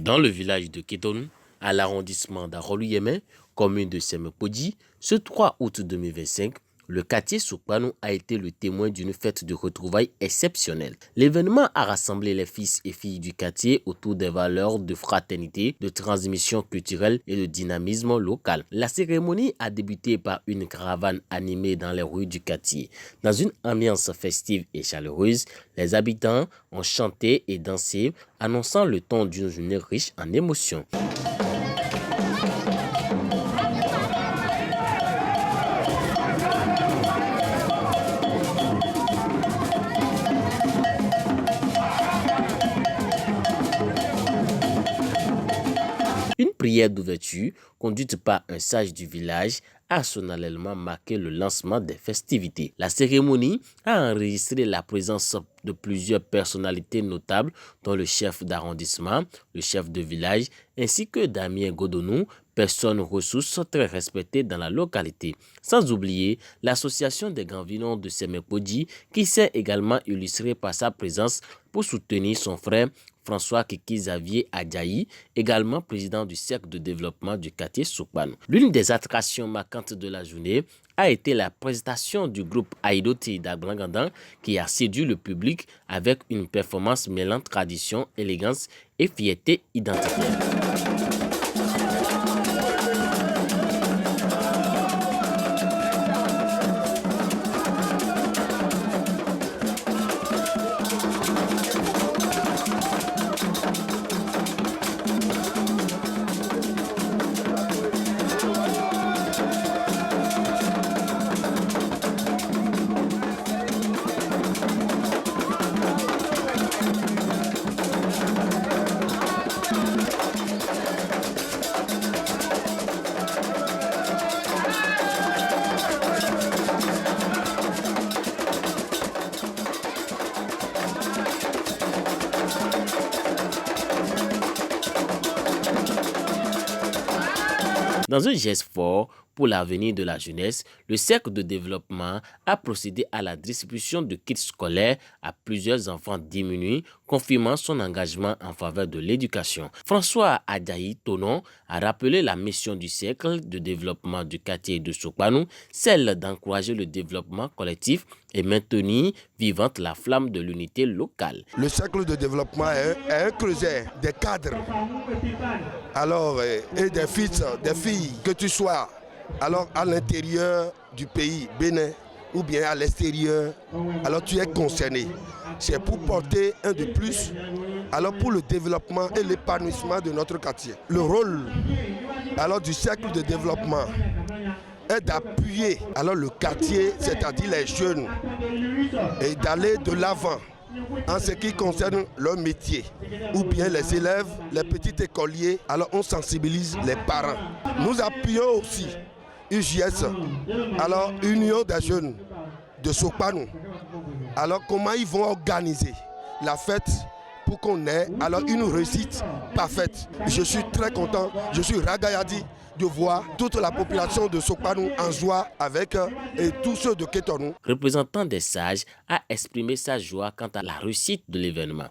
Dans le village de Kétonou, à l'arrondissement d'Arolou-Yémen, commune de Semepodji, ce 3 août 2025, le quartier Sokpanou a été le témoin d'une fête de retrouvailles exceptionnelle. L'événement a rassemblé les fils et filles du quartier autour des valeurs de fraternité, de transmission culturelle et de dynamisme local. La cérémonie a débuté par une caravane animée dans les rues du quartier. Dans une ambiance festive et chaleureuse, les habitants ont chanté et dansé, annonçant le ton d'une journée riche en émotions. Une prière d'ouverture, conduite par un sage du village, a solennellement marqué le lancement des festivités. La cérémonie a enregistré la présence de plusieurs personnalités notables, dont le chef d'arrondissement, le chef de village, ainsi que Damien Godonou, personne ressource très respectée dans la localité. Sans oublier l'association des Grands-Vinons de Semepodji, qui s'est également illustrée par sa présence pour soutenir son frère François Kiki Xavier Adjaï, également président du cercle de développement du quartier Sokpanou. L'une des attractions marquantes de la journée a été la présentation du groupe Aïdoti d'Aglangandan qui a séduit le public avec une performance mêlant tradition, élégance et fierté identitaire. Dans un geste fort pour l'avenir de la jeunesse, le cercle de développement a procédé à la distribution de kits scolaires à plusieurs enfants démunis, confirmant son engagement en faveur de l'éducation. François Adjaï Tonon a rappelé la mission du cercle de développement du quartier de Sokpanou, celle d'encourager le développement collectif et maintenir vivante la flamme de l'unité locale. Le cercle de développement est un creuset des cadres, alors, et des fils, des filles, que tu sois alors à l'intérieur du pays, Bénin, ou bien à l'extérieur, alors tu es concerné. C'est pour porter un de plus, alors pour le développement et l'épanouissement de notre quartier. Le rôle alors du cercle de développement est d'appuyer alors le quartier, c'est-à-dire les jeunes, et d'aller de l'avant en ce qui concerne leur métier, ou bien les élèves, les petits écoliers, alors on sensibilise les parents. Nous appuyons aussi UJS, alors Union des jeunes de Sokpanou. Alors comment ils vont organiser la fête pour qu'on ait alors une réussite parfaite. Je suis très content, je suis ragayadi de voir toute la population de Sokpanou en joie avec et tous ceux de Kétonou. Représentant des sages a exprimé sa joie quant à la réussite de l'événement.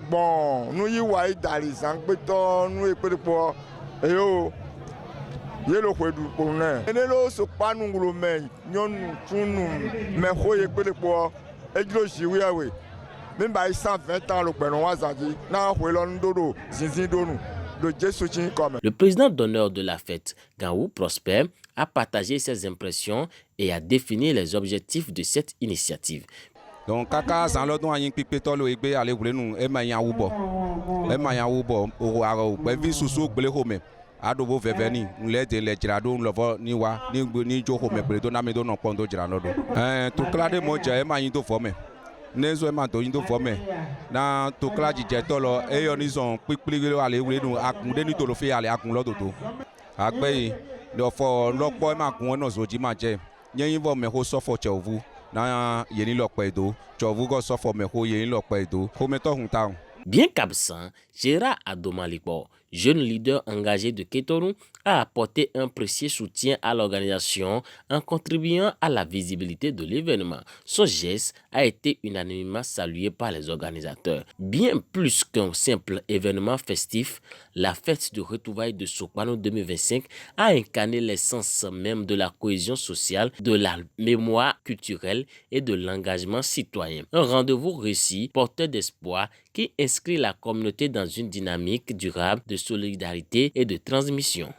Bon, nous y voyons dans les angles, nous y voyons yelo kwedu kone enelo so panu ngulo men nyonu tunu me hoye pele po ejlo jiwe même ba 120 ans le penon wazadi na hwelo ndodo zinzin donu de Jésus comme. Le président d'honneur de la fête, Gaou Prosper, a partagé ses impressions et a défini les objectifs de cette initiative. Donc kaka san lo don ayin pipe to lo egbe ale wule nu e ma yan wubo o aro pe vi susu gbele home adobo veveni nle de le jirado nlovo ni wa ni jo home gbele to na me do no pon do jirano do to klade mo je e ma yin to fo me nezo e ma to yin to fo me na to klaji je to lo e yo ni zon pipili ale wule nu akun de ni to lo fe ale akun lo to agbe yi do fo lopo e ma kun no zoji ma je yen yin vo me ho so fo che ovu na yeni lokpe do chovu go sofo me ho yeni lokpe do ho me to hunta. Bien qu'absent, Gérard Adomalipo, jeune leader engagé de Kétorou, a apporté un précieux soutien à l'organisation en contribuant à la visibilité de l'événement. Son geste a été unanimement salué par les organisateurs. Bien plus qu'un simple événement festif, la fête de retrouvailles de Sopano 2025 a incarné l'essence même de la cohésion sociale, de la mémoire culturelle et de l'engagement citoyen. Un rendez-vous réussi, porteur d'espoir, qui inscrit la communauté dans une dynamique durable de solidarité et de transmission.